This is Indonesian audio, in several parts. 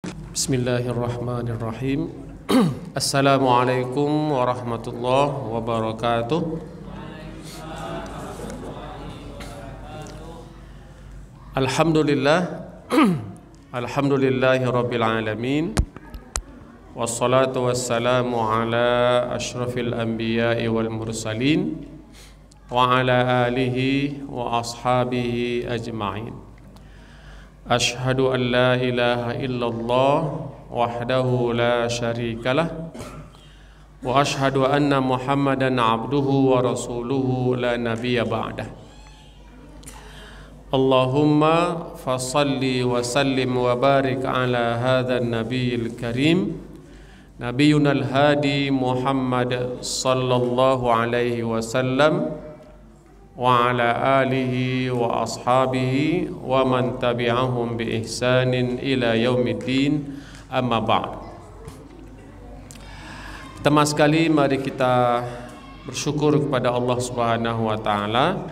Bismillahirrahmanirrahim. Assalamualaikum warahmatullahi wabarakatuh. Alhamdulillah. Alhamdulillahi rabbil alamin. Wassalatu wassalamu ala ashrafil anbiya'i wal mursalin wa ala alihi wa ashabihi ajma'in. Ashhadu an la ilaha illallah wahdahu la syarikalah wa ashhadu anna Muhammadan abduhu wa rasuluhu la nabiyya ba'dah. Allahumma fasalli wa sallim wa barik ala hadzal nabiyil karim nabiyuna al-hadi Muhammad sallallahu alaihi wasallam wa ala alihi wa ashabihi wa man tabi'ahum bi ihsanin ila yaumiddin, amma ba'd. Pertama sekali mari kita bersyukur kepada Allah Subhanahu wa taala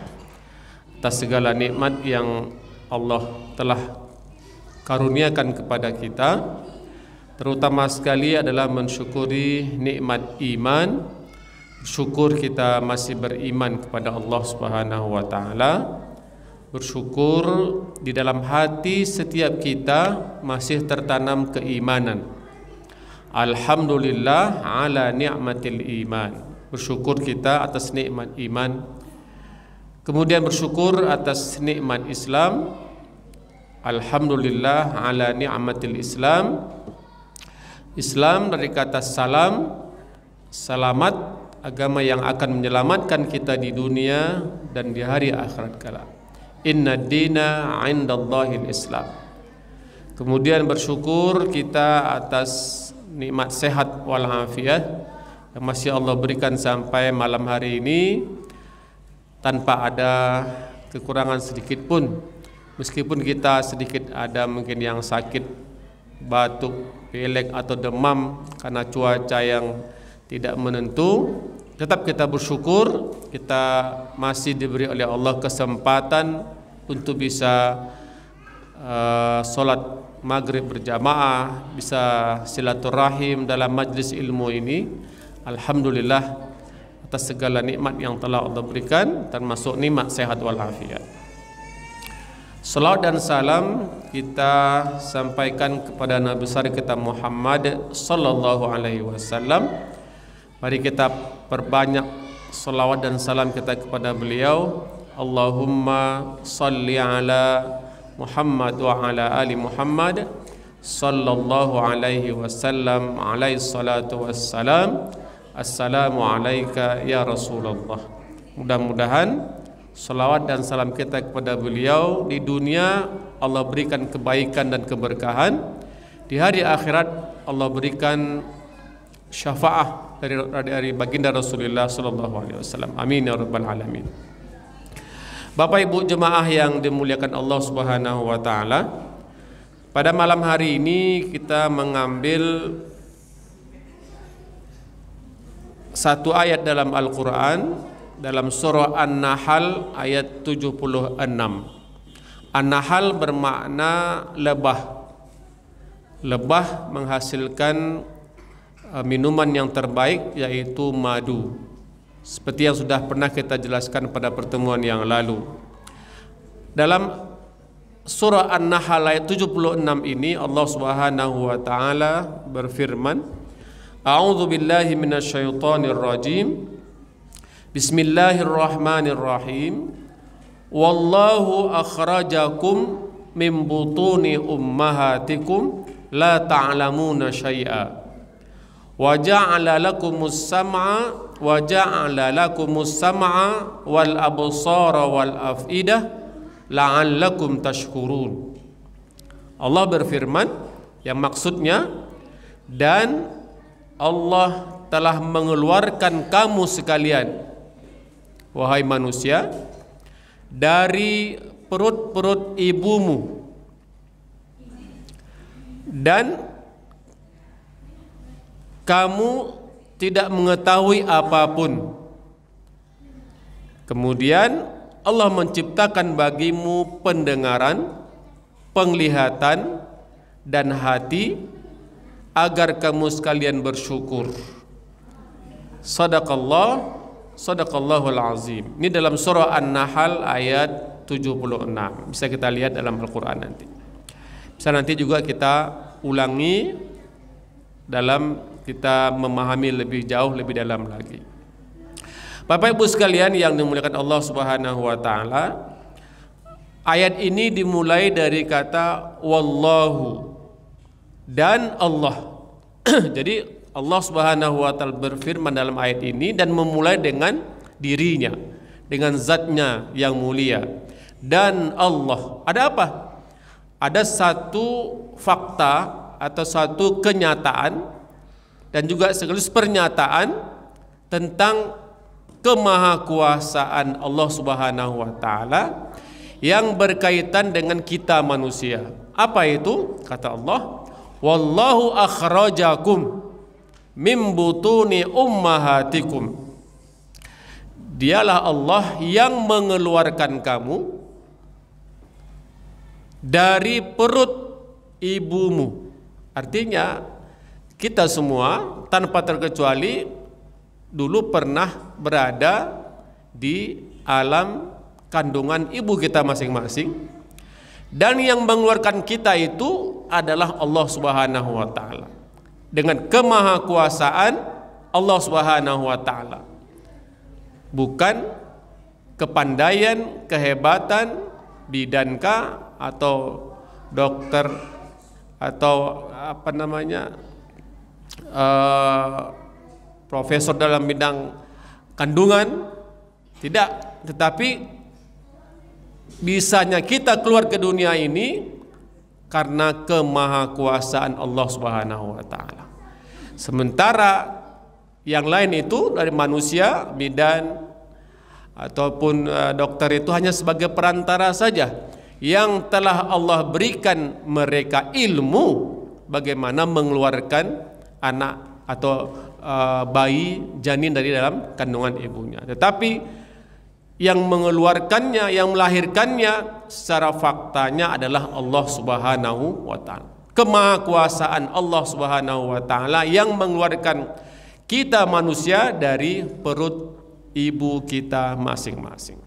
atas segala nikmat yang Allah telah karuniakan kepada kita. Terutama sekali adalah mensyukuri nikmat iman. Bersyukur kita masih beriman kepada Allah Subhanahu wa taala. Bersyukur di dalam hati setiap kita masih tertanam keimanan. Alhamdulillah ala ni'matil iman. Bersyukur kita atas nikmat iman. Kemudian bersyukur atas nikmat Islam. Alhamdulillah ala ni'matil Islam. Islam dari kata salam, selamat, agama yang akan menyelamatkan kita di dunia dan di hari akhirat kala. Inna dina 'indallahil Islam. Kemudian bersyukur kita atas nikmat sehat walafiat yang masih Allah berikan sampai malam hari ini tanpa ada kekurangan sedikit pun. Meskipun kita sedikit ada mungkin yang sakit, batuk, pilek atau demam karena cuaca yang tidak menentu, tetap kita bersyukur kita masih diberi oleh Allah kesempatan untuk bisa sholat maghrib berjamaah, bisa silaturahim dalam majlis ilmu ini. Alhamdulillah atas segala nikmat yang telah Allah berikan, termasuk nikmat sehat walafiat. Salawat dan salam kita sampaikan kepada Nabi besar kita Muhammad sallallahu alaihi wasallam. Mari kita perbanyak salawat dan salam kita kepada beliau. Allahumma salli ala Muhammad wa ala ali Muhammad sallallahu alaihi wasallam, alaihi salatu wassalam. Assalamu alayka ya Rasulullah. Mudah-mudahan salawat dan salam kita kepada beliau di dunia Allah berikan kebaikan dan keberkahan, di hari akhirat Allah berikan syafaat dari baginda Rasulullah sallallahu alaihi wasallam. Amin ya rabbal alamin. Bapak Ibu jemaah yang dimuliakan Allah Subhanahu wa taala, pada malam hari ini kita mengambil satu ayat dalam Al-Qur'an dalam surah An-Nahl ayat 76. An-Nahl bermakna lebah. Lebah menghasilkan minuman yang terbaik, yaitu madu. Seperti yang sudah pernah kita jelaskan pada pertemuan yang lalu. Dalam surah An-Nahl ayat 76 ini Allah Subhanahu wa taala berfirman, A'udzu billahi minasyaitonir rajim. Bismillahirrahmanirrahim. Wallahu akhrajakum min butuni ummahatikum la ta'lamuna syai'a. Wa ja'ala lakumus sam'a wal absara wal af'idah la'allakum tashkurun. Allah berfirman yang maksudnya, dan Allah telah mengeluarkan kamu sekalian, wahai manusia, dari perut-perut ibumu, dan kamu tidak mengetahui apapun. Kemudian Allah menciptakan bagimu pendengaran, penglihatan, dan hati agar kamu sekalian bersyukur. Sadaqallahul azim. Ini dalam surah An-Nahl ayat 76. Bisa kita lihat dalam Al-Quran nanti. Bisa nanti juga kita ulangi dalam kita memahami lebih jauh, lebih dalam lagi. Bapak Ibu sekalian yang dimuliakan Allah Subhanahu wa taala, ayat ini dimulai dari kata wallahu dan Allah. Jadi Allah Subhanahu wa taala berfirman dalam ayat ini dan memulai dengan dirinya, dengan zatnya yang mulia. Dan Allah, ada apa? Ada satu fakta atau satu kenyataan dan juga sekaligus pernyataan tentang kemahakuasaan Allah Subhanahu wa taala yang berkaitan dengan kita manusia. Apa itu? Kata Allah, wallahu akhrajakum mim butuni ummahatikum. Dialah Allah yang mengeluarkan kamu dari perut ibumu. Artinya kita semua tanpa terkecuali dulu pernah berada di alam kandungan ibu kita masing-masing, dan yang mengeluarkan kita itu adalah Allah Subhanahu wa taala. Dengan kemahakuasaan Allah Subhanahu wa taala, bukan kepandaian, kehebatan bidanka atau dokter atau apa namanya profesor dalam bidang kandungan, tidak, tetapi bisanya kita keluar ke dunia ini karena kemahakuasaan Allah Subhanahu wa taala. Sementara yang lain itu dari manusia, bidan ataupun dokter itu hanya sebagai perantara saja yang telah Allah berikan mereka ilmu bagaimana mengeluarkan anak atau bayi janin dari dalam kandungan ibunya. Tetapi yang mengeluarkannya, yang melahirkannya secara faktanya adalah Allah Subhanahu wa taala. Kemahakuasaan Allah Subhanahu wa taala yang mengeluarkan kita manusia dari perut ibu kita masing-masing.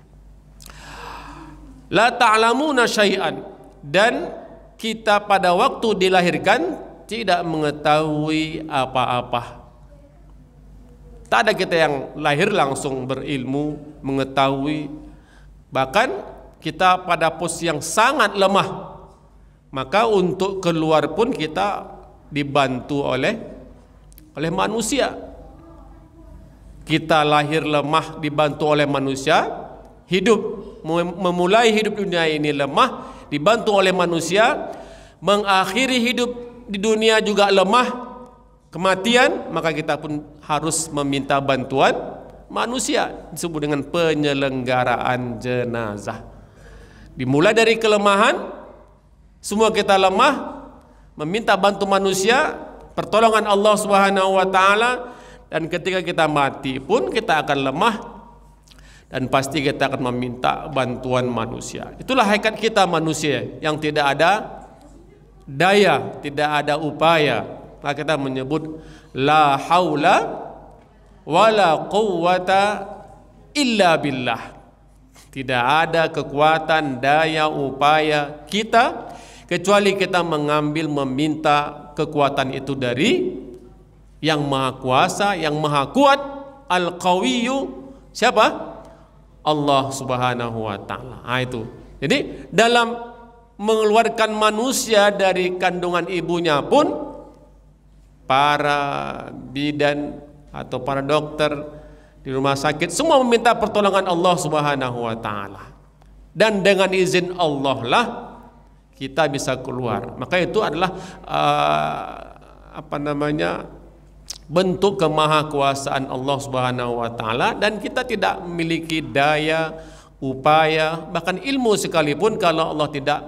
La ta'lamuna syai'an, dan kita pada waktu dilahirkan tidak mengetahui apa-apa. Tak ada kita yang lahir langsung berilmu, mengetahui. Bahkan kita pada posisi yang sangat lemah. Maka untuk keluar pun kita dibantu oleh manusia. Kita lahir lemah dibantu oleh manusia, hidup memulai hidup dunia ini lemah dibantu oleh manusia, mengakhiri hidup di dunia juga lemah, kematian, maka kita pun harus meminta bantuan manusia, disebut dengan penyelenggaraan jenazah. Dimulai dari kelemahan, semua kita lemah, meminta bantu manusia, pertolongan Allah Subhanahu wa taala, dan ketika kita mati pun kita akan lemah dan pasti kita akan meminta bantuan manusia. Itulah hakikat kita manusia yang tidak ada daya, tidak ada upaya. Maka kita menyebut la haula wala quwwata illa billah. Tidak ada kekuatan, daya, upaya kita kecuali kita mengambil, meminta kekuatan itu dari yang maha kuasa, yang maha kuat, al-qawiyyu. Siapa? Allah Subhanahu wa taala. Itu. Jadi dalam mengeluarkan manusia dari kandungan ibunya pun para bidan atau para dokter di rumah sakit semua meminta pertolongan Allah Subhanahu wa taala. Dan dengan izin Allah lah kita bisa keluar. Maka itu adalah bentuk kemahakuasaan Allah Subhanahu wa taala, dan kita tidak memiliki daya, upaya, bahkan ilmu sekalipun kalau Allah tidak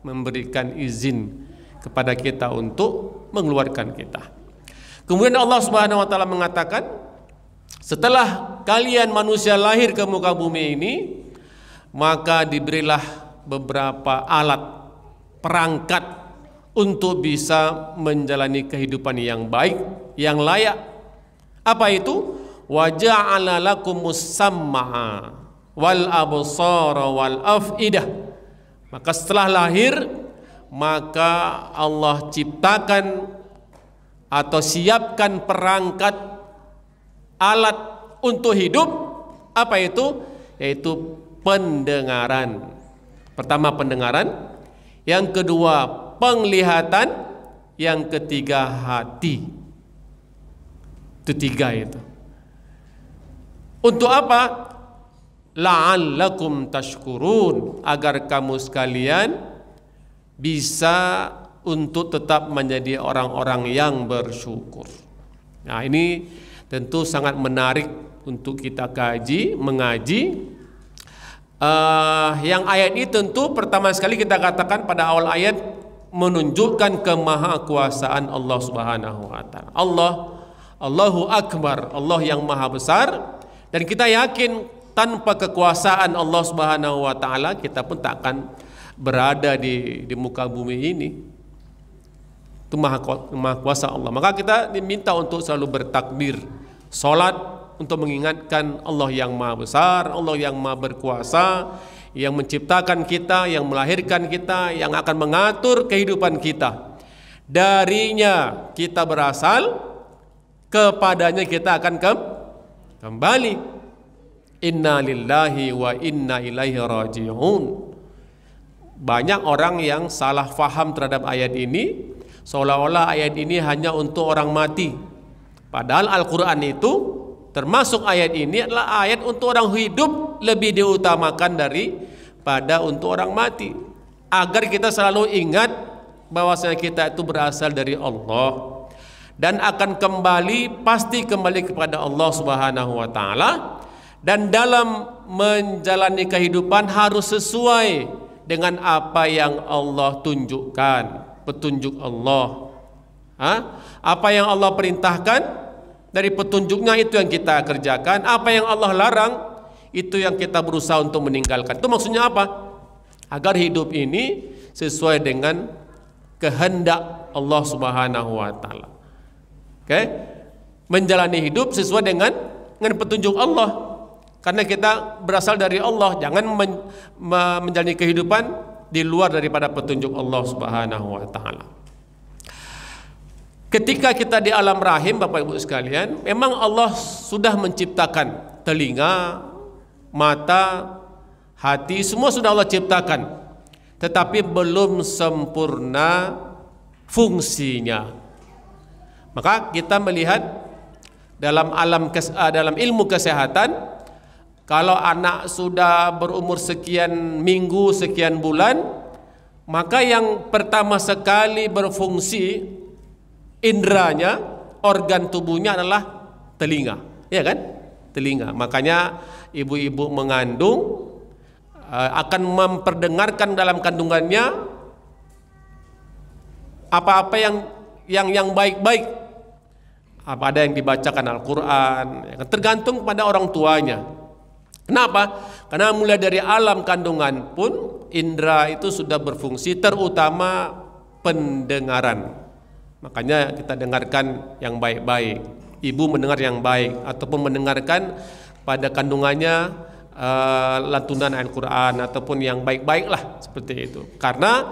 memberikan izin kepada kita untuk mengeluarkan kita. Kemudian Allah Subhanahu wa taala mengatakan, setelah kalian manusia lahir ke muka bumi ini, maka diberilah beberapa alat, perangkat, untuk bisa menjalani kehidupan yang baik, yang layak. Apa itu? Wa ja'ala lakumus sam'a wal absara wal afidah. Maka setelah lahir, maka Allah ciptakan atau siapkan perangkat alat untuk hidup. Apa itu? Yaitu pendengaran. Pertama pendengaran, yang kedua penglihatan, yang ketiga hati. Itu tiga itu. Untuk apa? La'allakum tashkurun, agar kamu sekalian bisa untuk tetap menjadi orang-orang yang bersyukur. Nah, ini tentu sangat menarik untuk kita kaji, mengaji. Yang ayat ini tentu pertama sekali kita katakan pada awal ayat menunjukkan kemahakuasaan Allah Subhanahu wa taala. Allahu Akbar, Allah yang maha besar, dan kita yakin tanpa kekuasaan Allah Subhanahu wa taala kita pun tak akan berada di muka bumi ini. Itu maha kuasa Allah. Maka kita diminta untuk selalu bertakbir, salat untuk mengingatkan Allah yang maha besar, Allah yang maha berkuasa, yang menciptakan kita, yang melahirkan kita, yang akan mengatur kehidupan kita. Darinya kita berasal, kepadanya kita akan kembali. Inna lillahi wa inna ilaihi raji'un. Banyak orang yang salah faham terhadap ayat ini, seolah-olah ayat ini hanya untuk orang mati. Padahal Al-Quran itu, termasuk ayat ini adalah ayat untuk orang hidup, lebih diutamakan daripada untuk orang mati. Agar kita selalu ingat bahwasanya kita itu berasal dari Allah dan akan kembali, pasti kembali kepada Allah Subhanahu wa taala. Dan dalam menjalani kehidupan harus sesuai dengan apa yang Allah tunjukkan, petunjuk Allah. Apa yang Allah perintahkan, dari petunjuknya itu yang kita kerjakan. Apa yang Allah larang, itu yang kita berusaha untuk meninggalkan. Itu maksudnya apa? Agar hidup ini sesuai dengan kehendak Allah Subhanahu wa taala. Oke? Menjalani hidup sesuai dengan petunjuk Allah. Karena kita berasal dari Allah, jangan menjalani kehidupan di luar daripada petunjuk Allah Subhanahu wa taala. Ketika kita di alam rahim, Bapak Ibu sekalian, memang Allah sudah menciptakan telinga, mata, hati, semua sudah Allah ciptakan. Tetapi belum sempurna fungsinya. Maka kita melihat dalam ilmu kesehatan, kalau anak sudah berumur sekian minggu, sekian bulan, maka yang pertama sekali berfungsi indranya, organ tubuhnya adalah telinga, ya kan? Telinga. Makanya ibu-ibu mengandung akan memperdengarkan dalam kandungannya apa-apa yang baik-baik. Apa ada yang dibacakan Al-Quran, tergantung pada orang tuanya. Kenapa? Karena mulai dari alam kandungan pun indera itu sudah berfungsi, terutama pendengaran. Makanya kita dengarkan yang baik-baik. Ibu mendengar yang baik ataupun mendengarkan pada kandungannya lantunan Al-Quran ataupun yang baik-baik lah, seperti itu. Karena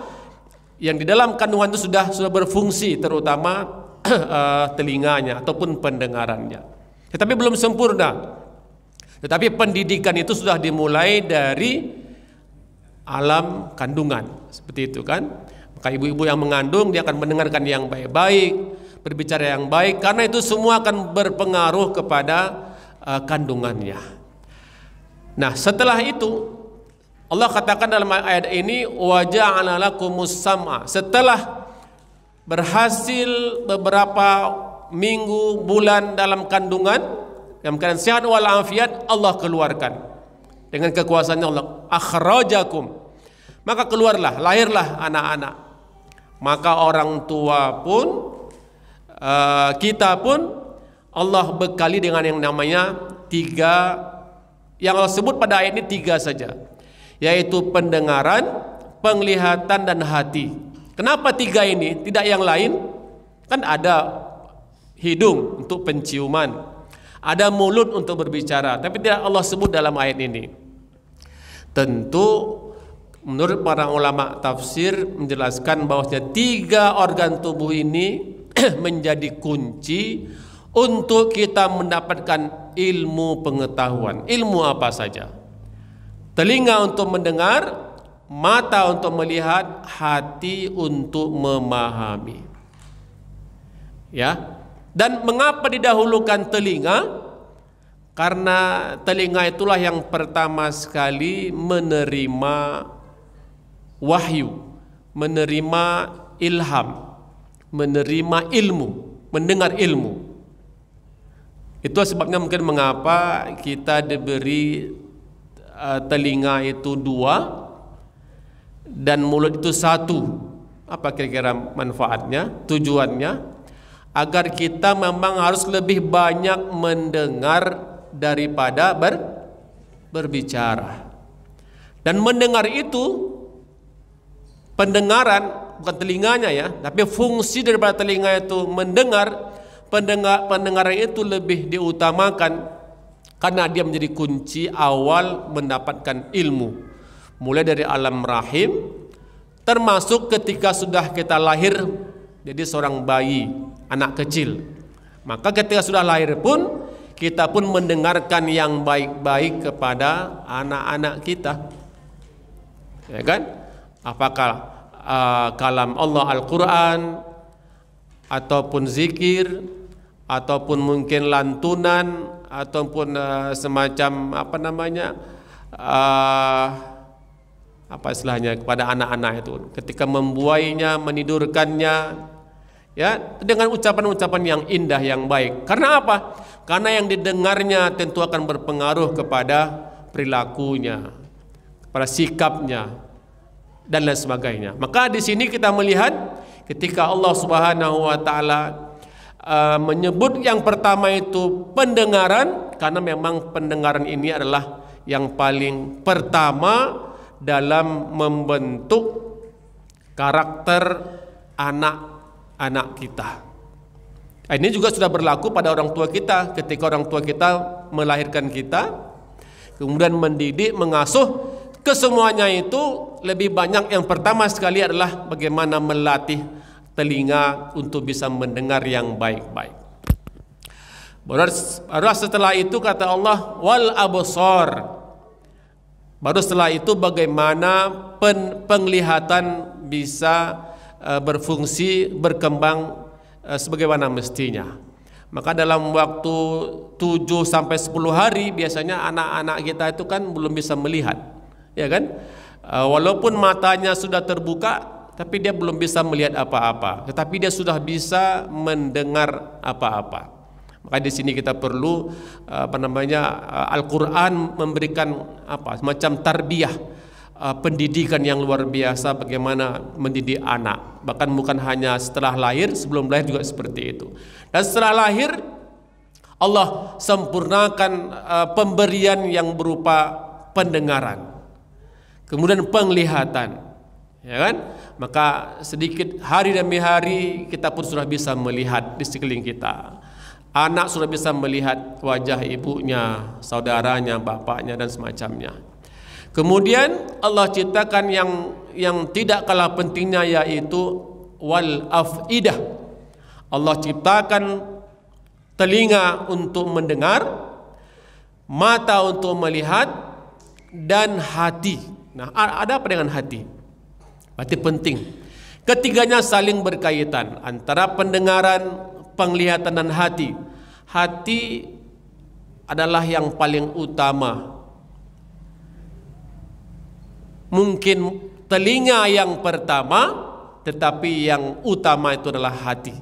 yang di dalam kandungan itu sudah berfungsi, terutama telinganya ataupun pendengarannya. Tetapi belum sempurna. Tetapi pendidikan itu sudah dimulai dari alam kandungan, seperti itu kan. Maka ibu-ibu yang mengandung, dia akan mendengarkan yang baik-baik, berbicara yang baik, karena itu semua akan berpengaruh kepada kandungannya. Nah, setelah itu Allah katakan dalam ayat ini, wa ja'ala lakumus sam'a. Setelah berhasil beberapa minggu, bulan dalam kandungan, dalam keadaan sehat walafiat, Allah keluarkan dengan kekuasaannya. Allah akhrajakum, maka keluarlah, lahirlah anak-anak. Maka orang tua pun, kita pun, Allah bekali dengan yang namanya tiga, yang Allah sebut pada ayat ini tiga saja, yaitu pendengaran, penglihatan, dan hati. Kenapa 3 ini? Tidak yang lain? Kan ada hidung untuk penciuman, ada mulut untuk berbicara, tapi tidak Allah sebut dalam ayat ini. Tentu menurut para ulama tafsir menjelaskan bahwasanya 3 organ tubuh ini menjadi kunci untuk kita mendapatkan ilmu pengetahuan. Ilmu apa saja? Telinga untuk mendengar, mata untuk melihat, hati untuk memahami. Ya. Dan mengapa didahulukan telinga? Karena telinga itulah yang pertama sekali menerima wahyu, menerima ilham, menerima ilmu, mendengar ilmu. Itu sebabnya mungkin mengapa kita diberi telinga itu 2 dan mulut itu 1. Apa kira-kira manfaatnya, tujuannya? Agar kita memang harus lebih banyak mendengar daripada berbicara. Dan mendengar itu, pendengaran bukan telinganya ya, tapi fungsi daripada telinga itu mendengar. Pendengaran itu lebih diutamakan karena dia menjadi kunci awal mendapatkan ilmu, mulai dari alam rahim, termasuk ketika sudah kita lahir jadi seorang bayi, anak kecil. Maka ketika sudah lahir pun kita pun mendengarkan yang baik-baik kepada anak-anak kita, ya kan? Apakah kalam Allah Al-Quran, ataupun zikir, ataupun mungkin lantunan, ataupun semacam apa namanya, apa istilahnya kepada anak-anak itu ketika membuainya, menidurkannya, ya, dengan ucapan-ucapan yang indah, yang baik. Karena apa? Karena yang didengarnya tentu akan berpengaruh kepada perilakunya, kepada sikapnya, dan lain sebagainya. Maka di sini kita melihat ketika Allah Subhanahu wa taala menyebut yang pertama itu pendengaran, karena memang pendengaran ini adalah yang paling pertama dalam membentuk karakter anak-anak kita. Ini juga sudah berlaku pada orang tua kita. Ketika orang tua kita melahirkan kita, kemudian mendidik, mengasuh, kesemuanya itu lebih banyak yang pertama sekali adalah bagaimana melatih telinga untuk bisa mendengar yang baik-baik. Baru setelah itu kata Allah wal absar. Baru setelah itu bagaimana penglihatan bisa berfungsi, berkembang sebagaimana mestinya. Maka dalam waktu 7 sampai 10 hari biasanya anak-anak kita itu kan belum bisa melihat, ya kan? Walaupun matanya sudah terbuka, tapi dia belum bisa melihat apa-apa, tetapi dia sudah bisa mendengar apa-apa. Maka di sini kita perlu Al-Qur'an memberikan semacam tarbiyah, pendidikan yang luar biasa bagaimana mendidik anak. Bahkan bukan hanya setelah lahir, sebelum lahir juga seperti itu. Dan setelah lahir Allah sempurnakan pemberian yang berupa pendengaran, kemudian penglihatan, ya kan? Maka sedikit hari demi hari kita pun sudah bisa melihat di sekeliling kita. Anak sudah bisa melihat wajah ibunya, saudaranya, bapaknya dan semacamnya. Kemudian Allah ciptakan yang tidak kalah pentingnya, yaitu wal afidah. Allah ciptakan telinga untuk mendengar, mata untuk melihat, dan hati. Nah, ada apa dengan hati? Berarti penting. Ketiganya saling berkaitan antara pendengaran, penglihatan dan hati. Hati adalah yang paling utama. Mungkin telinga yang pertama, tetapi yang utama itu adalah hati.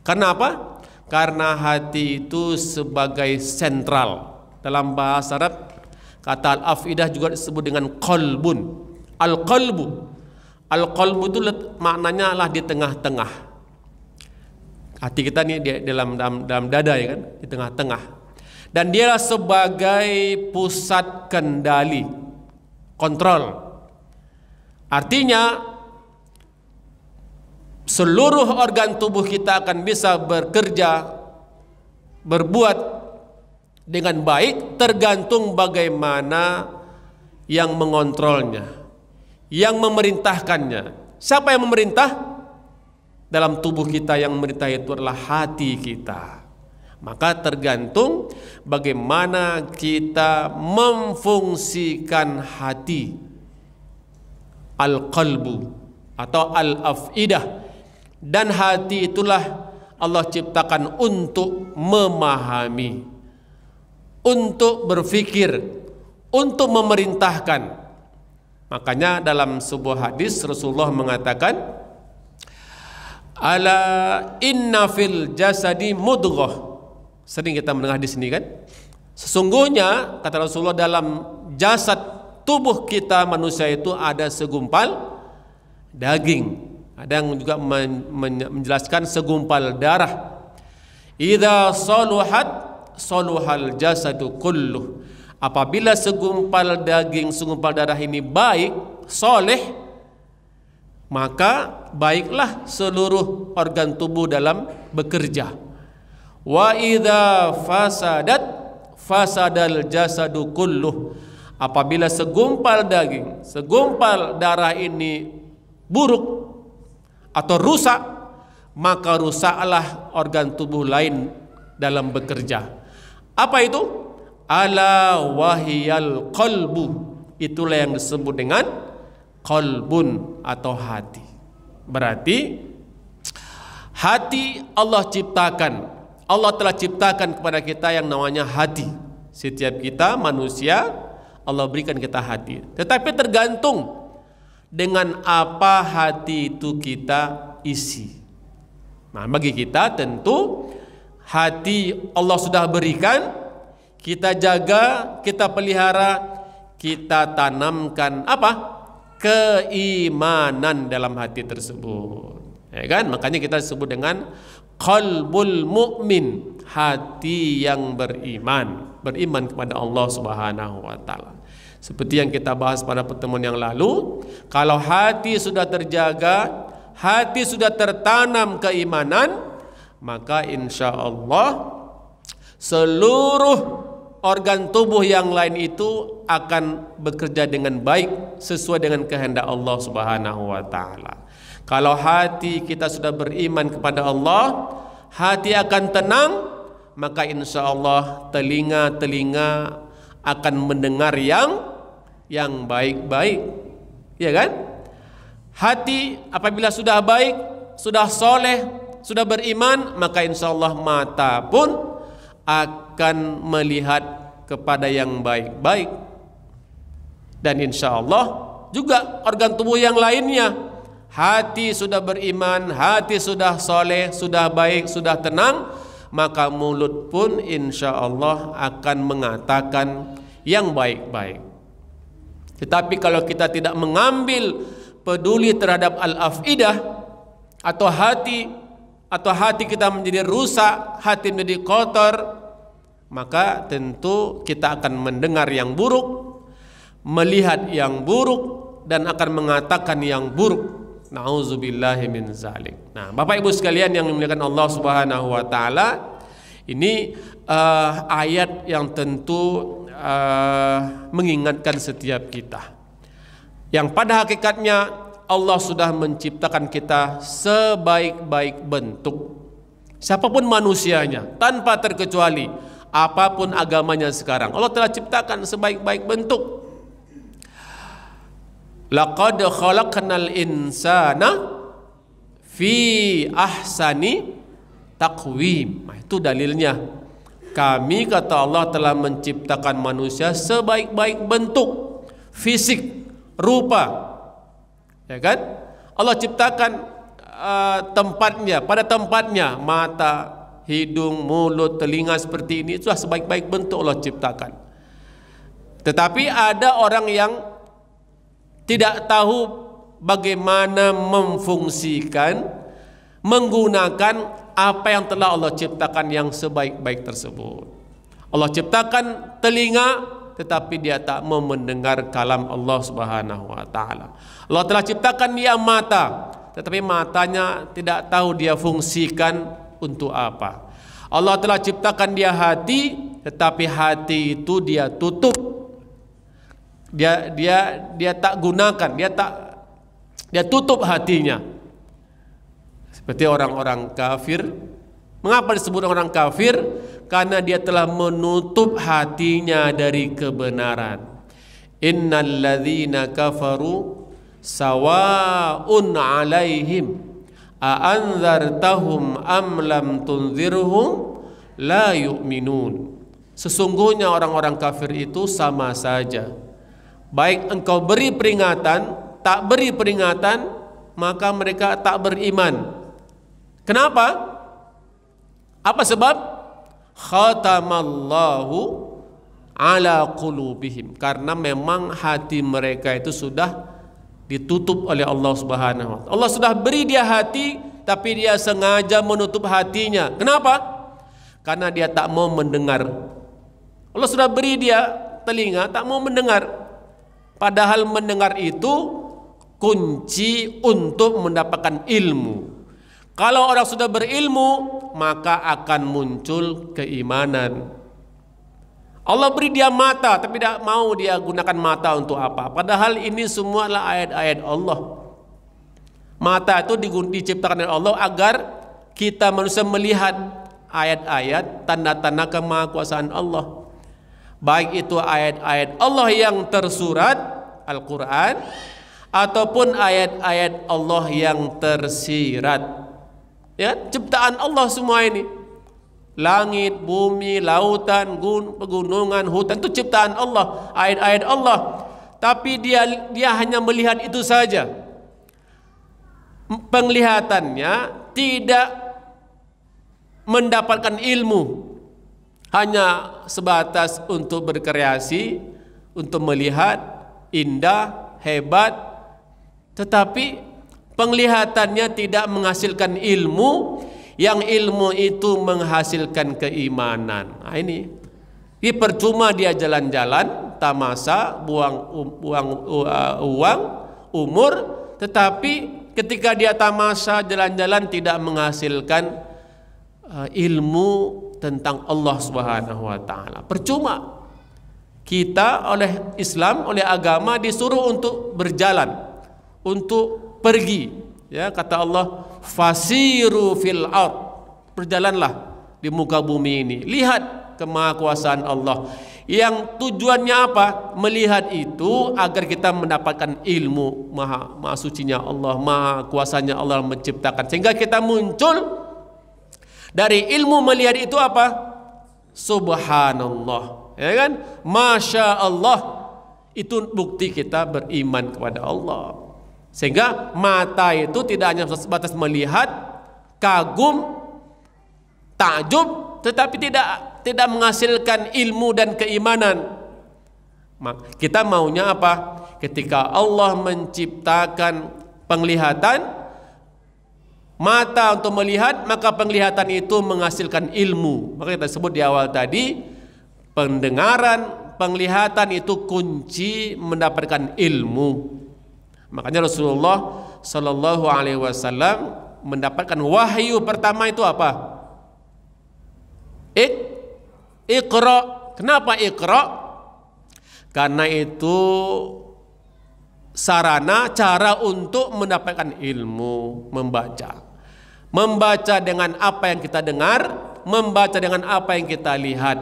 Kenapa? Karena hati itu sebagai sentral. Dalam bahasa Arab kata al-afidah juga disebut dengan qalbun. Al-qalbu. Al-qalbu itu maknanya adalah di tengah-tengah. Hati kita ini dalam dada, ya kan, di tengah-tengah. Dan dia sebagai pusat kendali, kontrol. Artinya seluruh organ tubuh kita akan bisa bekerja, berbuat dengan baik, tergantung bagaimana yang mengontrolnya, yang memerintahkannya. Siapa yang memerintah? Dalam tubuh kita yang memerintah itu adalah hati kita. Maka tergantung bagaimana kita memfungsikan hati, al-qalbu atau al-afidah. Dan hati itulah Allah ciptakan untuk memahami, untuk berfikir, untuk memerintahkan. Makanya dalam sebuah hadis Rasulullah mengatakan, ala inna fil jasadi mudghah. Sering kita mendengar di sini kan? Sesungguhnya kata Rasulullah, dalam jasad tubuh kita manusia itu ada segumpal daging. Ada yang juga menjelaskan segumpal darah. Idza saluhat saluhal jasadu kulluh. Apabila segumpal daging, segumpal darah ini baik, soleh, maka baiklah seluruh organ tubuh dalam bekerja. Wa idza fasadat fasadal jasadu kulluh. Apabila segumpal daging, segumpal darah ini buruk atau rusak, maka rusaklah organ tubuh lain dalam bekerja. Apa itu? Ala wahiyal qalbu. Itulah yang disebut dengan qalbun atau hati. Berarti hati Allah ciptakan. Allah telah ciptakan kepada kita yang namanya hati. Setiap kita manusia Allah berikan kita hati. Tetapi tergantung dengan apa hati itu kita isi. Nah, bagi kita tentu hati Allah sudah berikan, kita jaga, kita pelihara, kita tanamkan apa? Keimanan dalam hati tersebut. Ya kan? Makanya kita sebut dengan qalbul mu'min, hati yang beriman, beriman kepada Allah Subhanahu wa taala. Seperti yang kita bahas pada pertemuan yang lalu, kalau hati sudah terjaga, hati sudah tertanam keimanan, maka insya Allah seluruh organ tubuh yang lain itu akan bekerja dengan baik sesuai dengan kehendak Allah Subhanahu wa taala. Kalau hati kita sudah beriman kepada Allah, hati akan tenang, maka insya Allah telinga-telinga akan mendengar yang baik-baik, ya kan? Hati apabila sudah baik, sudah soleh, sudah beriman, maka insya Allah mata pun akan melihat kepada yang baik-baik. Dan insya Allah juga organ tubuh yang lainnya, hati sudah beriman, hati sudah soleh, sudah baik, sudah tenang, maka mulut pun insya Allah akan mengatakan yang baik-baik. Tetapi kalau kita tidak mengambil peduli terhadap al-afidah atau hati kita menjadi rusak, hati menjadi kotor, maka tentu kita akan mendengar yang buruk, melihat yang buruk, dan akan mengatakan yang buruk. Nauzubillahi min zalik. Nah, Bapak Ibu sekalian yang dimuliakan Allah Subhanahu wa taala, ini ayat yang tentu mengingatkan setiap kita, yang pada hakikatnya Allah sudah menciptakan kita sebaik-baik bentuk, siapapun manusianya tanpa terkecuali, apapun agamanya sekarang Allah telah ciptakan sebaik-baik bentuk. Laqad khalaqnal insana fi ahsani taqwim. Nah, itu dalilnya. Kami, kata Allah, telah menciptakan manusia sebaik-baik bentuk, fisik, rupa. Ya kan? Allah ciptakan tempatnya, pada tempatnya, mata, hidung, mulut, telinga seperti ini, itulah sebaik-baik bentuk Allah ciptakan. Tetapi ada orang yang tidak tahu bagaimana memfungsikan, menggunakan apa yang telah Allah ciptakan yang sebaik-baik tersebut. Allah ciptakan telinga, tetapi dia tak mau mendengar kalam Allah Subhanahu wa taala. Allah telah ciptakan dia mata, tetapi matanya tidak tahu dia fungsikan untuk apa. Allah telah ciptakan dia hati, tetapi hati itu dia tutup. Dia tak gunakan, dia tutup hatinya. Seperti orang-orang kafir. Mengapa disebut orang kafir? Karena dia telah menutup hatinya dari kebenaran. Innal ladzina kafaru sawa'un 'alaihim a anzartahum am lam tunzirhum la yu'minun. Sesungguhnya orang-orang kafir itu sama saja. Baik engkau beri peringatan, tak beri peringatan, maka mereka tak beriman. Kenapa? Apa sebab? Khatamallahu ala qulubihim. Karena memang hati mereka itu sudah ditutup oleh Allah Subhanahu wa taala. Allah sudah beri dia hati, tapi dia sengaja menutup hatinya. Kenapa? Karena dia tak mau mendengar. Allah sudah beri dia telinga, tak mau mendengar. Padahal mendengar itu kunci untuk mendapatkan ilmu. Kalau orang sudah berilmu, maka akan muncul keimanan. Allah beri dia mata, tapi tidak mau dia gunakan mata untuk apa. Padahal ini semua adalah ayat-ayat Allah. Mata itu diciptakan oleh Allah agar kita manusia melihat ayat-ayat, tanda-tanda kemahakuasaan Allah. Baik itu ayat-ayat Allah yang tersurat, Al-Quran, ataupun ayat-ayat Allah yang tersirat. Ya, ciptaan Allah semua ini. Langit, bumi, lautan, pegunungan, hutan, itu ciptaan Allah, ayat-ayat Allah. Tapi dia hanya melihat itu saja. Penglihatannya tidak mendapatkan ilmu, hanya sebatas untuk berkreasi, untuk melihat indah, hebat, tetapi penglihatannya tidak menghasilkan ilmu, yang ilmu itu menghasilkan keimanan. Nah, ini percuma dia jalan-jalan, tamasa, buang uang, umur, tetapi ketika dia tamasa, jalan-jalan tidak menghasilkan ilmu tentang Allah Subhanahu wa taala. Percuma. Kita oleh Islam, oleh agama disuruh untuk berjalan, untuk pergi. Ya, kata Allah, fasiru fil ard, berjalanlah di muka bumi ini, lihat kemahakuasaan Allah. Yang tujuannya apa? Melihat itu agar kita mendapatkan ilmu maha sucinya Allah, maha kuasanya Allah menciptakan, sehingga kita muncul dari ilmu melihat itu apa? Subhanallah, ya kan? Masya Allah. Itu bukti kita beriman kepada Allah. Sehingga mata itu tidak hanya sebatas melihat, kagum, takjub, tetapi tidak menghasilkan ilmu dan keimanan. Kita maunya apa? Ketika Allah menciptakan penglihatan, mata untuk melihat, maka penglihatan itu menghasilkan ilmu. Maka kita sebut di awal tadi, pendengaran, penglihatan itu kunci mendapatkan ilmu. Makanya Rasulullah Sallallahu Alaihi Wasallam mendapatkan wahyu pertama itu apa? Iqra. Kenapa Iqra? Karena itu sarana, cara untuk mendapatkan ilmu, membaca. Membaca dengan apa yang kita dengar, membaca dengan apa yang kita lihat.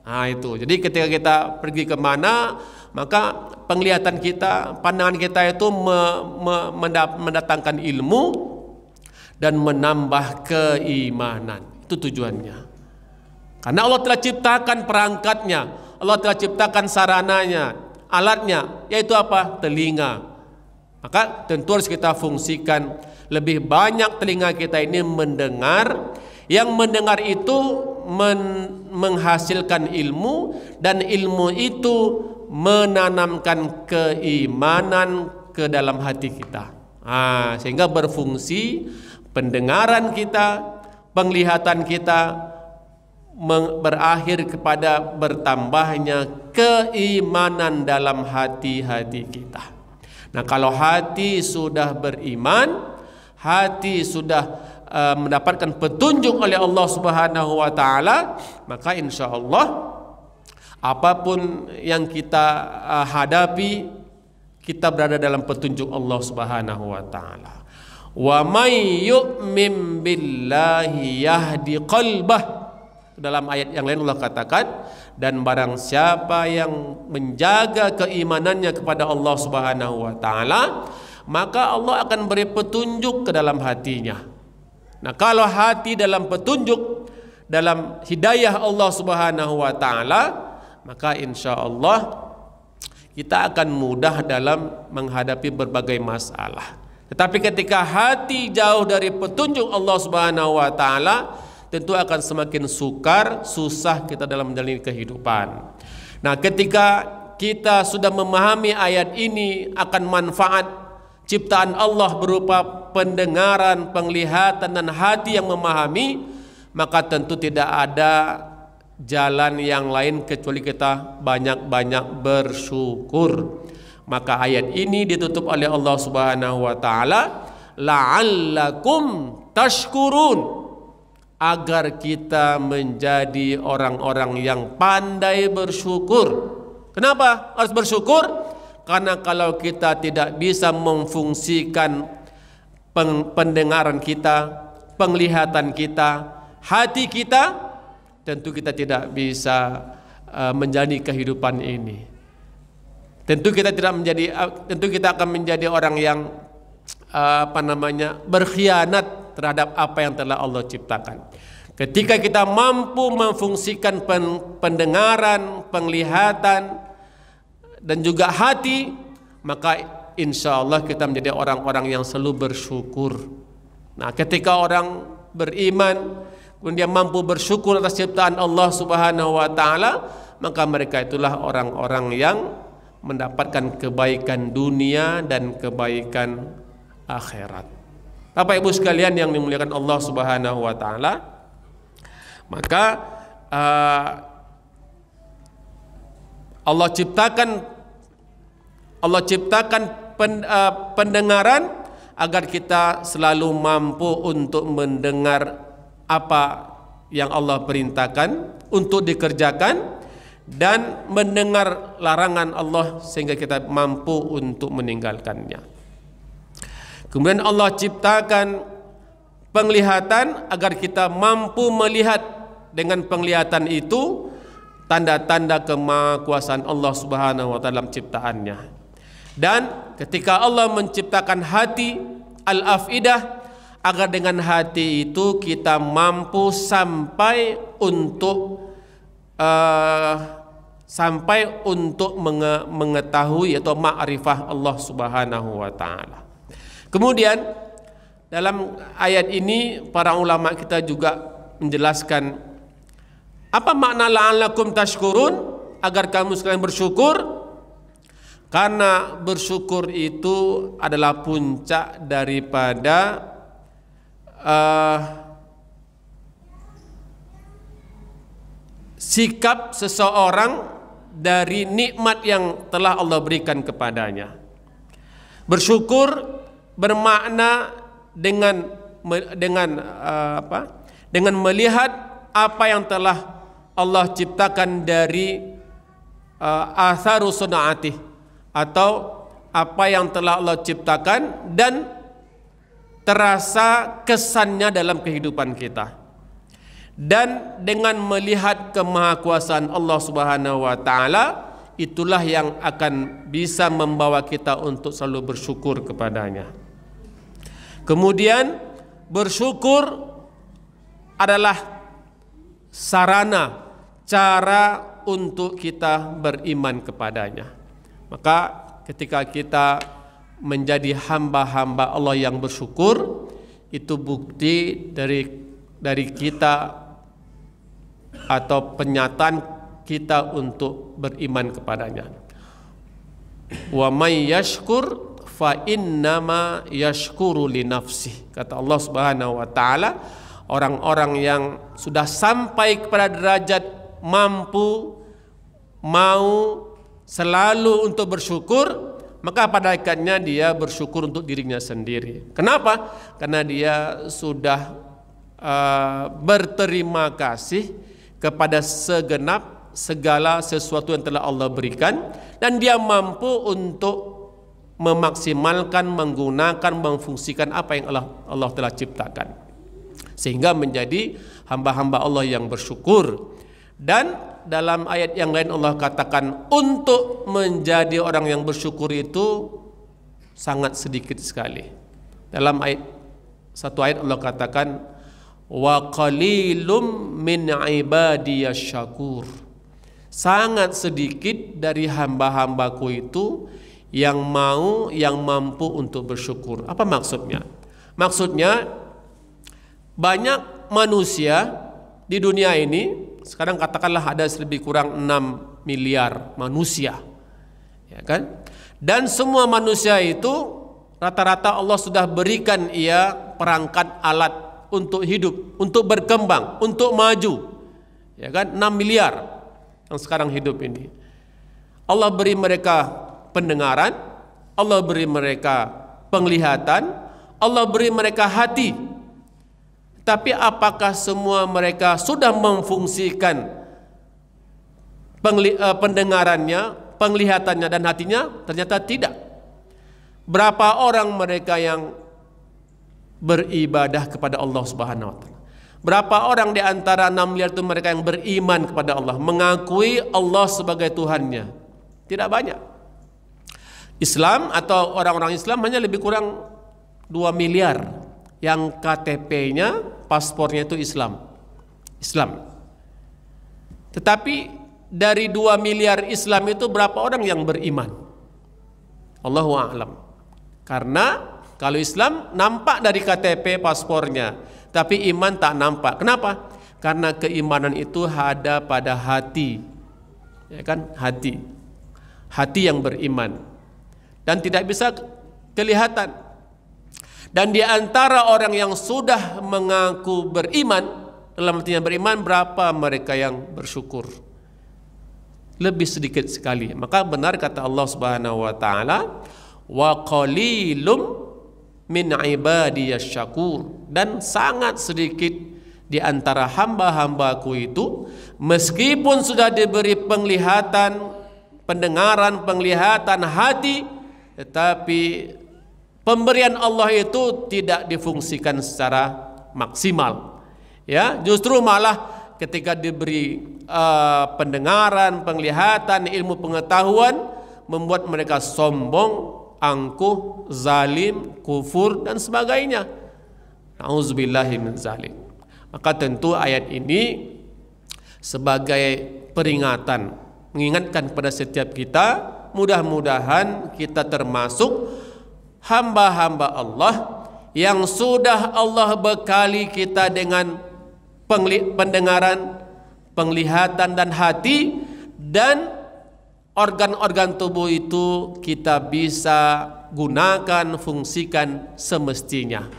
Nah itu. Jadi ketika kita pergi kemana, maka penglihatan kita, pandangan kita itu mendatangkan ilmu dan menambah keimanan. Itu tujuannya. Karena Allah telah ciptakan perangkatnya, Allah telah ciptakan sarananya, alatnya, yaitu apa? Telinga. Maka tentu harus kita fungsikan lebih banyak telinga kita ini mendengar. Yang mendengar itu menghasilkan ilmu, dan ilmu itu menanamkan keimanan ke dalam hati kita. Sehingga berfungsi pendengaran kita, penglihatan kita berakhir kepada bertambahnya keimanan dalam hati-hati kita. Nah, kalau hati sudah beriman, hati sudah mendapatkan petunjuk oleh Allah Subhanahu wa taala, maka insyaallah apapun yang kita hadapi, kita berada dalam petunjuk Allah Subhanahu wa taala. Wa may yu'min billahi yahdi qalbah. Dalam ayat yang lain Allah katakan, dan barang siapa yang menjaga keimanannya kepada Allah Subhanahu wa taala, maka Allah akan beri petunjuk ke dalam hatinya. Nah, kalau hati dalam petunjuk, dalam hidayah Allah Subhanahu wa taala, maka insyaallah kita akan mudah dalam menghadapi berbagai masalah. Tetapi ketika hati jauh dari petunjuk Allah Subhanahu wa taala, tentu akan semakin sukar, susah kita dalam menjalani kehidupan. Nah, ketika kita sudah memahami ayat ini akan manfaat ciptaan Allah berupa pendengaran, penglihatan, dan hati yang memahami, maka tentu tidak ada jalan yang lain kecuali kita banyak-banyak bersyukur. Maka ayat ini ditutup oleh Allah Subhanahu wa taala, la'allakum tashkurun, agar kita menjadi orang-orang yang pandai bersyukur. Kenapa harus bersyukur? Karena kalau kita tidak bisa memfungsikan pendengaran kita, penglihatan kita, hati kita, tentu kita tidak bisa menjalani kehidupan ini. Tentu kita akan menjadi orang yang berkhianat terhadap apa yang telah Allah ciptakan. Ketika kita mampu memfungsikan pendengaran, penglihatan, dan juga hati, maka insya Allah kita menjadi orang-orang yang selalu bersyukur. Nah, ketika orang beriman kemudian mampu bersyukur atas ciptaan Allah Subhanahu wa taala, maka mereka itulah orang-orang yang mendapatkan kebaikan dunia dan kebaikan akhirat. Bapak Ibu sekalian yang dimuliakan Allah Subhanahu wa taala, maka Allah ciptakan pendengaran agar kita selalu mampu untuk mendengar apa yang Allah perintahkan untuk dikerjakan, dan mendengar larangan Allah sehingga kita mampu untuk meninggalkannya. Kemudian Allah ciptakan penglihatan agar kita mampu melihat dengan penglihatan itu tanda-tanda kemahakuasaan Allah Subhanahu wa taala dalam ciptaannya. Dan ketika Allah menciptakan hati, al-afidah, agar dengan hati itu kita mampu sampai untuk mengetahui atau ma'rifah Allah Subhanahu wa taala. Kemudian dalam ayat ini para ulama kita juga menjelaskan apa makna la'allakum tashkurun, agar kamu sekalian bersyukur. Karena bersyukur itu adalah puncak daripada sikap seseorang dari nikmat yang telah Allah berikan kepadanya. Bersyukur bermakna dengan melihat apa yang telah Allah ciptakan dari atharu sun'atih, atau apa yang telah Allah ciptakan dan terasa kesannya dalam kehidupan kita. Dan dengan melihat kemahakuasaan Allah Subhanahu wa taala, itulah yang akan bisa membawa kita untuk selalu bersyukur kepadanya. Kemudian bersyukur adalah sarana, cara untuk kita beriman kepadanya. Maka ketika kita menjadi hamba-hamba Allah yang bersyukur, itu bukti dari kita atau penyataan kita untuk beriman kepadanya. Wa may yashkur fa innama yashkuru li nafsi. Kata Allah Subhanahu wa taala, orang-orang yang sudah sampai kepada derajat mampu mau selalu untuk bersyukur, maka pada hakikatnya dia bersyukur untuk dirinya sendiri. Kenapa? Karena dia sudah berterima kasih kepada segenap segala sesuatu yang telah Allah berikan, dan dia mampu untuk memaksimalkan, menggunakan, memfungsikan apa yang Allah telah ciptakan, sehingga menjadi hamba-hamba Allah yang bersyukur. Dan dalam ayat yang lain Allah katakan untuk menjadi orang yang bersyukur itu sangat sedikit sekali. Dalam satu ayat Allah katakan wa qalilum min ibadiyasy syakur. Sangat sedikit dari hamba-hambaku itu yang mampu untuk bersyukur. Apa maksudnya? Maksudnya banyak manusia di dunia ini, sekarang katakanlah ada lebih kurang 6 miliar manusia, ya kan? Dan semua manusia itu rata-rata Allah sudah berikan ia perangkat alat untuk hidup, untuk berkembang, untuk maju, ya kan? 6 miliar yang sekarang hidup ini. Allah beri mereka pendengaran, Allah beri mereka penglihatan, Allah beri mereka hati. Tapi apakah semua mereka sudah memfungsikan pendengarannya, penglihatannya dan hatinya? Ternyata tidak. Berapa orang mereka yang beribadah kepada Allah Subhanahu wa taala? Berapa orang di antara 6 miliar itu mereka yang beriman kepada Allah, mengakui Allah sebagai Tuhannya? Tidak banyak. Islam atau orang-orang Islam hanya lebih kurang 2 miliar yang KTP-nya, paspornya itu Islam. Tetapi dari 2 miliar Islam itu berapa orang yang beriman? Allahu a'lam. Karena kalau Islam nampak dari KTP, paspornya, tapi iman tak nampak. Kenapa? Karena keimanan itu ada pada hati, ya kan? Hati yang beriman, dan tidak bisa kelihatan. Dan di antara orang yang sudah mengaku beriman, dalam artinya beriman, berapa mereka yang bersyukur? Lebih sedikit sekali. Maka benar kata Allah Subhanahu wa taala, wa qalilum min ibadiyasy syakur, dan sangat sedikit di antara hamba-hambaku itu meskipun sudah diberi penglihatan, pendengaran, penglihatan, hati, tetapi pemberian Allah itu tidak difungsikan secara maksimal. Ya, justru malah ketika diberi pendengaran, penglihatan, ilmu pengetahuan, membuat mereka sombong, angkuh, zalim, kufur dan sebagainya. Nauzubillahi min zalik. Maka tentu ayat ini sebagai peringatan, mengingatkan kepada setiap kita, mudah-mudahan kita termasuk hamba-hamba Allah yang sudah Allah bekali kita dengan pendengaran, penglihatan dan hati, dan organ-organ tubuh itu kita bisa gunakan, fungsikan semestinya.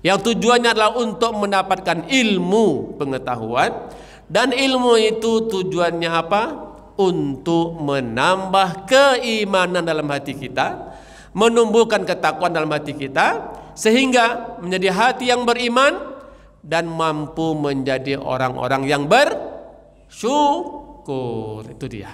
Yang tujuannya adalah untuk mendapatkan ilmu pengetahuan, dan ilmu itu tujuannya apa? Untuk menambah keimanan dalam hati kita, menumbuhkan ketakwaan dalam hati kita, sehingga menjadi hati yang beriman dan mampu menjadi orang-orang yang bersyukur. Itu dia.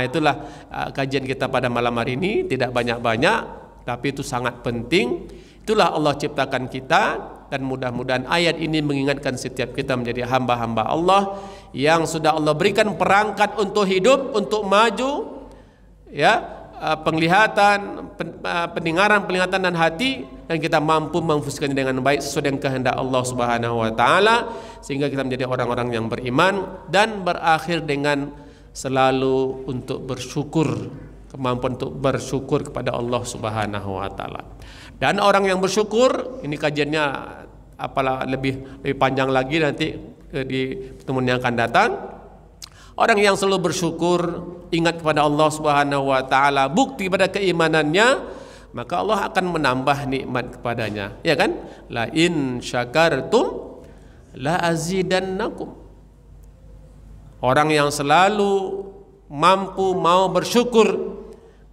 Itulah kajian kita pada malam hari ini. Tidak banyak-banyak, tapi itu sangat penting. Itulah Allah ciptakan kita, dan mudah-mudahan ayat ini mengingatkan setiap kita menjadi hamba-hamba Allah yang sudah Allah berikan perangkat untuk hidup, untuk maju, ya, penglihatan, pendengaran, penglihatan dan hati, dan kita mampu memfungsikannya dengan baik sesuai dengan kehendak Allah Subhanahu wa taala, sehingga kita menjadi orang-orang yang beriman dan berakhir dengan selalu untuk bersyukur, kemampuan untuk bersyukur kepada Allah Subhanahu wa taala. Dan orang yang bersyukur, ini kajiannya apalah lebih panjang lagi nanti di pertemuan yang akan datang. Orang yang selalu bersyukur, ingat kepada Allah Subhanahu wa taala, bukti pada keimanannya, maka Allah akan menambah nikmat kepadanya, ya kan? La in syakartum la azidannakum. Orang yang selalu mampu mau bersyukur,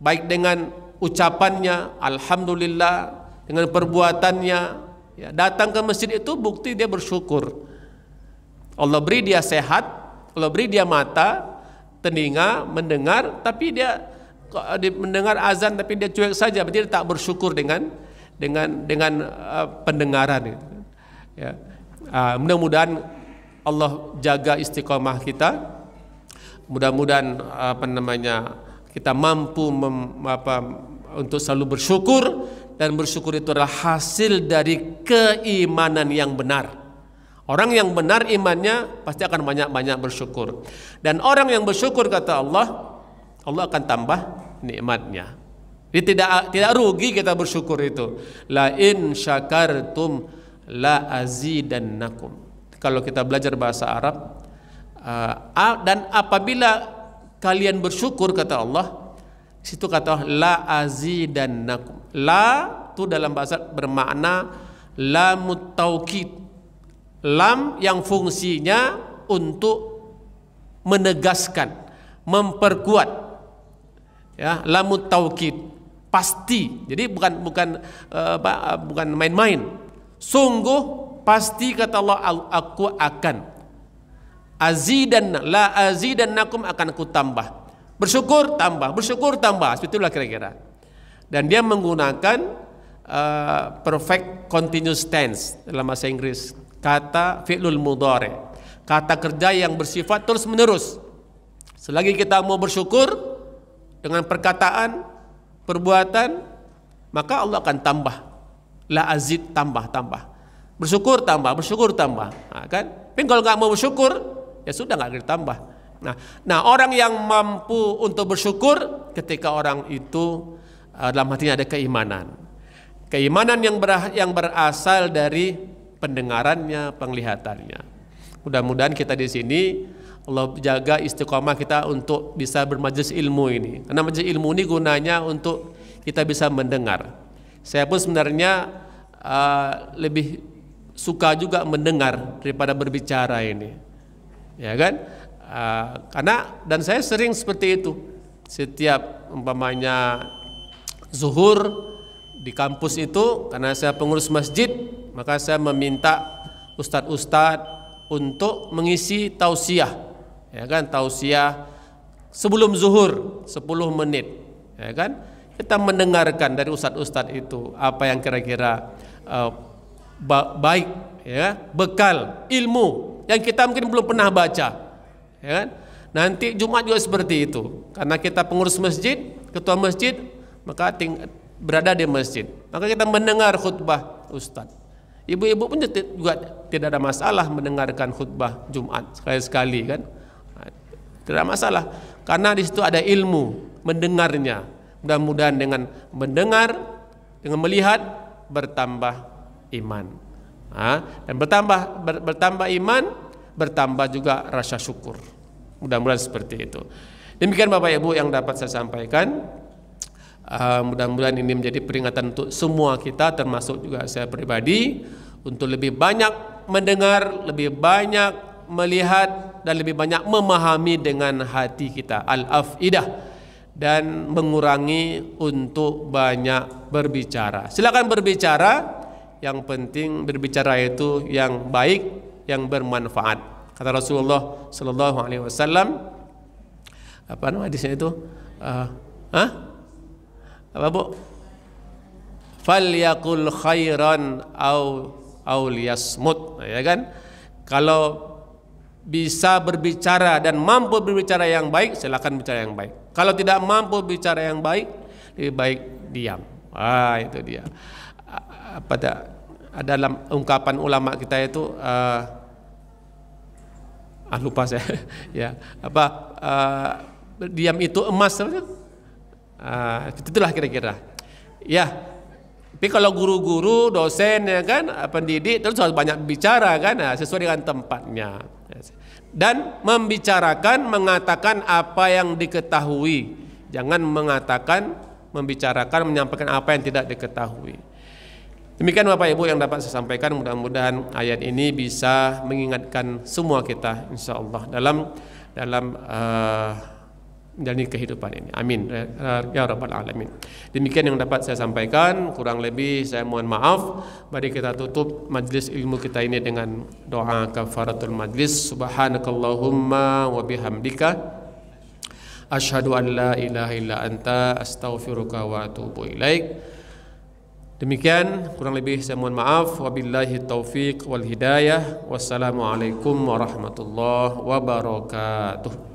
baik dengan ucapannya alhamdulillah, dengan perbuatannya, ya, datang ke masjid itu bukti dia bersyukur. Allah beri dia sehat, Allah beri dia mata, telinga, mendengar, tapi dia mendengar azan tapi dia cuek saja, berarti dia tak bersyukur dengan pendengaran itu. Ya. Mudah-mudahan Allah jaga istiqamah kita. Mudah-mudahan kita mampu untuk selalu bersyukur, dan bersyukur itu adalah hasil dari keimanan yang benar. Orang yang benar imannya pasti akan banyak-banyak bersyukur. Dan orang yang bersyukur, kata Allah, Allah akan tambah nikmatnya. Jadi tidak rugi kita bersyukur itu. La in syakartum la azidannakum. Kalau kita belajar bahasa Arab, dan apabila kalian bersyukur, kata Allah, situ kata la azidannakum. La itu dalam bahasa bermakna lamut taukid. Lam yang fungsinya untuk menegaskan, memperkuat. Ya, lamut taukid, pasti. Jadi bukan main-main. Sungguh pasti, kata Allah, aku akan la azidannakum, akan aku tambah. Bersyukur tambah, bersyukur tambah. Itulah kira-kira. Dan dia menggunakan perfect continuous tense dalam bahasa Inggris. Kata fi'lul mudhari, kata kerja yang bersifat terus menerus. Selagi kita mau bersyukur dengan perkataan, perbuatan, maka Allah akan tambah. La azid, tambah. Bersyukur tambah, bersyukur tambah. Nah, kan? Tapi kalau nggak mau bersyukur, ya sudah, nggak ditambah. Nah, orang yang mampu untuk bersyukur ketika orang itu dalam hatinya ada keimanan. Keimanan yang berasal dari pendengarannya, penglihatannya. Mudah-mudahan kita di sini Allah jaga istiqomah kita untuk bisa bermajelis ilmu ini. Karena majelis ilmu ini gunanya untuk kita bisa mendengar. Saya pun sebenarnya lebih suka juga mendengar daripada berbicara ini, ya kan? Karena dan saya sering seperti itu. Setiap umpamanya zuhur di kampus itu, karena saya pengurus masjid, maka saya meminta ustadz-ustadz untuk mengisi tausiah, ya kan? Tausiah sebelum zuhur 10 menit, ya kan? Kita mendengarkan dari ustadz-ustadz itu apa yang kira-kira baik, ya, bekal ilmu yang kita mungkin belum pernah baca, ya kan? Nanti Jumat juga seperti itu, karena kita pengurus masjid, ketua masjid, maka berada di masjid, maka kita mendengar khutbah ustadz. Ibu-ibu pun juga tidak ada masalah mendengarkan khutbah Jumat sekali-sekali, kan? Tidak masalah, karena di situ ada ilmu mendengarnya. Mudah-mudahan dengan mendengar, dengan melihat, bertambah iman. Dan bertambah iman, bertambah juga rasa syukur. Mudah-mudahan seperti itu. Demikian Bapak Ibu yang dapat saya sampaikan. Mudah-mudahan ini menjadi peringatan untuk semua kita, termasuk juga saya pribadi, untuk lebih banyak mendengar, lebih banyak melihat, dan lebih banyak memahami dengan hati kita, al-afidah, dan mengurangi untuk banyak berbicara. Silakan berbicara, yang penting berbicara itu yang baik, yang bermanfaat. Kata Rasulullah sallallahu alaihi wasallam, apa nama hadisnya itu? Apa Bu? Falyakul khairan au liyasmut, ya kan? Kalau bisa berbicara dan mampu berbicara yang baik, silakan bicara yang baik. Kalau tidak mampu bicara yang baik, lebih baik diam. Itu dia. Dalam ungkapan ulama kita itu lupa saya. Ya, diam itu emas. Itulah kira-kira. Ya, tapi kalau guru-guru, dosen, ya kan, pendidik terus harus banyak bicara, kan, sesuai dengan tempatnya. Dan membicarakan, mengatakan apa yang diketahui. Jangan membicarakan, menyampaikan apa yang tidak diketahui. Demikian Bapak Ibu yang dapat saya sampaikan. Mudah-mudahan ayat ini bisa mengingatkan semua kita, insyaallah, dalam menjalani kehidupan ini. Amin ya rabbal alamin. Demikian yang dapat saya sampaikan, kurang lebih saya mohon maaf. Mari kita tutup majlis ilmu kita ini dengan doa kafaratul majlis. Subhanakallahumma wa bihamdika asyhadu an la ilaha illa anta astaghfiruka wa atubu ilaik. Demikian kurang lebih saya mohon maaf. Wabillahi taufiq wal hidayah. Wassalamualaikum warahmatullahi wabarakatuh.